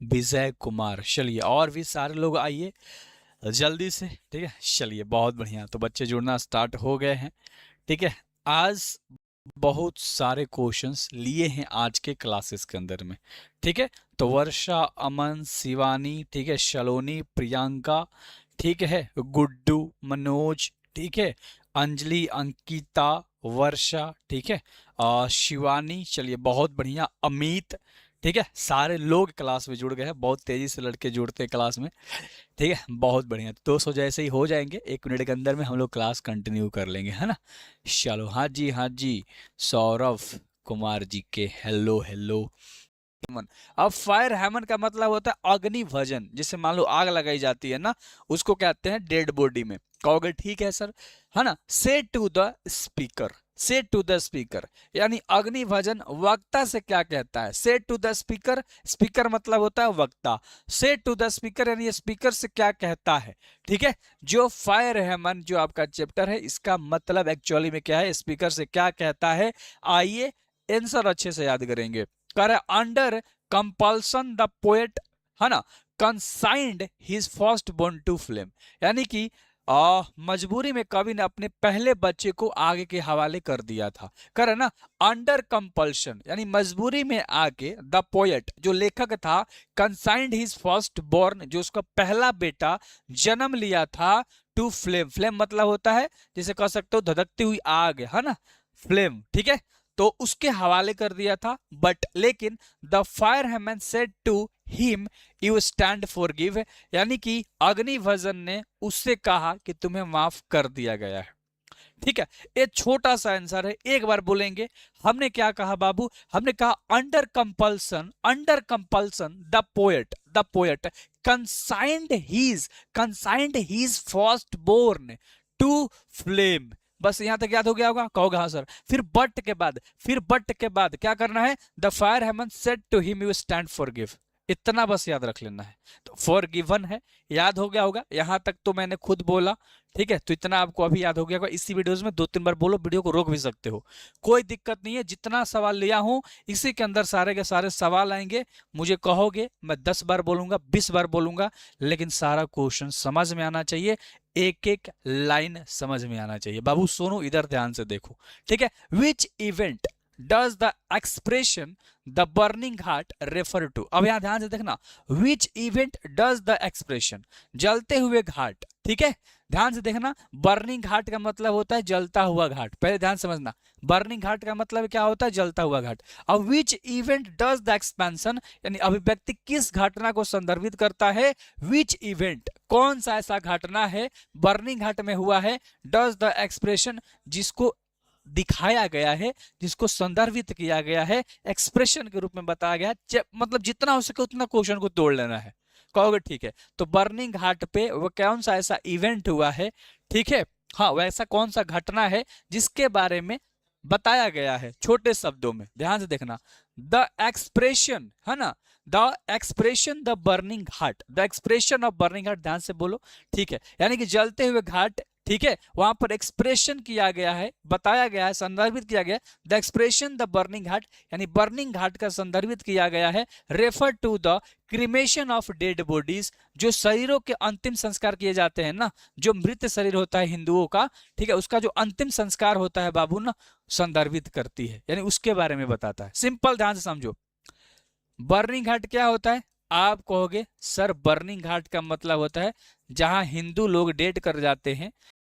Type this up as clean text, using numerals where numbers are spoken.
विजय कुमार। चलिए और भी सारे लोग आइए जल्दी से, ठीक है। चलिए बहुत बढ़िया, तो बच्चे जुड़ना स्टार्ट हो गए हैं, ठीक है। आज बहुत सारे क्वेश्चंस लिए हैं आज के क्लासेस के अंदर में, ठीक है। तो वर्षा, अमन, शिवानी, ठीक है, शलोनी, प्रियंका, ठीक है, गुड्डू, मनोज, ठीक है, अंजलि, अंकिता, वर्षा, ठीक है, शिवानी, चलिए बहुत बढ़िया, अमित, ठीक है। सारे लोग क्लास में जुड़ गए हैं, बहुत तेजी से लड़के जुड़ते हैं क्लास में, ठीक है। बहुत बढ़िया, तो 200 जैसे ही हो जाएंगे 1 मिनट के अंदर में हम लोग क्लास कंटिन्यू कर लेंगे, है ना। चलो, हाँ जी, हाँ जी। सौरभ कुमार जी के हेलो हेलो। हेमन, अब फायर हेमन का मतलब होता है अग्नि भजन, जिससे मान लो आग लगाई जाती है ना, उसको कहते हैं डेड बॉडी में। कहोगे ठीक है सर, है ना। से टू द स्पीकर, से टू द स्पीकर, यानी अग्नि भजन वक्ता से क्या कहता है। से टू द स्पीकर, स्पीकर मतलब होता है वक्ता। से टू द स्पीकर यानी स्पीकर से क्या कहता है, ठीक है। जो फायर हेमन जो आपका चैप्टर है, इसका मतलब एक्चुअली में क्या है, स्पीकर से क्या कहता है। आइए आंसर अच्छे से याद करेंगे। कर अंडर कंपल्सन द पोएट, है ना, consigned his first born to flame, यानी कि मजबूरी में कवि ने अपने पहले बच्चे को आगे के हवाले कर दिया था। कर ना, अंडर कंपल्शन यानी मजबूरी में आके, द पोएट जो लेखक था, कंसाइंड हिज फर्स्ट बोर्न जो उसका पहला बेटा जन्म लिया था, टू फ्लेम, फ्लेम मतलब होता है जैसे कह सकते हो धधकती हुई आग, है ना, फ्लेम, ठीक है। तो उसके हवाले कर दिया था। बट लेकिन the fire heman said to him you stand forgive, यानी कि अग्नि भजन ने उससे कहा कि तुम्हें माफ कर दिया गया है, ठीक है। ये छोटा सा आंसर है, एक बार बोलेंगे। हमने क्या कहा बाबू, हमने कहा under compulsion, under compulsion the poet consigned his first born to flame. बस यहां तक याद हो गया होगा, कहोगे हाँ सर। फिर बट के बाद क्या करना है, the fire heman said to him you stand forgive, इतना बस याद रख लेना है। तो फॉर गिवन है, याद हो गया होगा, यहां तक तो मैंने खुद बोला, ठीक है। तो इतना आपको अभी याद हो गया होगा। इसी वीडियोस में 2-3 बार बोलो, वीडियो को रोक भी सकते हो, कोई दिक्कत नहीं है। जितना सवाल लिया हूं इसी के अंदर सारे के सारे सवाल आएंगे। मुझे कहोगे मैं 10 बार बोलूंगा, 20 बार बोलूंगा, लेकिन सारा क्वेश्चन समझ में आना चाहिए, एक एक लाइन समझ में आना चाहिए। बाबू सोनू इधर ध्यान से देखो, ठीक है। Which event does the expression the burning heart refer to, अब यहां ध्यान से देखना, which event does the expression, जलते हुए घाट, ठीक है। ध्यान से देखना, बर्निंग घाट का मतलब होता है जलता हुआ घाट, पहले ध्यान समझना, बर्निंग घाट का मतलब क्या होता है, जलता हुआ घाट। अब विच इवेंट डज द एक्सपेंशन, यानी अभिव्यक्ति किस घटना को संदर्भित करता है। विच इवेंट, कौन सा ऐसा घटना है बर्निंग घाट में हुआ है, डज द एक्सप्रेशन, जिसको दिखाया गया है, जिसको संदर्भित किया गया है, एक्सप्रेशन के रूप में बताया गया, मतलब जितना हो सके उतना क्वेश्चन को तोड़ लेना है। कहोगे ठीक है। तो बर्निंग घाट पे वो कौन सा ऐसा इवेंट हुआ है, ठीक है। हाँ, वैसा कौन सा घटना है जिसके बारे में बताया गया है छोटे शब्दों में, ध्यान से देखना। द एक्सप्रेशन, है ना, the expression the burning ghat, the expression of burning ghat, ध्यान से बोलो, ठीक है। यानी कि जलते हुए घाट, ठीक है, वहां पर एक्सप्रेशन किया गया है, बताया गया है, संदर्भित किया गया है, the expression the burning ghat, यानी बर्निंग घाट का संदर्भित किया गया है। Refer to the cremation of dead bodies, जो शरीरों के अंतिम संस्कार किए जाते हैं ना, जो मृत शरीर होता है हिंदुओं का, ठीक है, उसका जो अंतिम संस्कार होता है बाबू ना, संदर्भित करती है, यानी उसके बारे में बताता है। सिंपल, ध्यान से समझो। बर्निंग घाट क्या होता है, आप कहोगे सर बर्निंग घाट का मतलब होता है जहां हिंदू लोग डेट कर जाते हैं,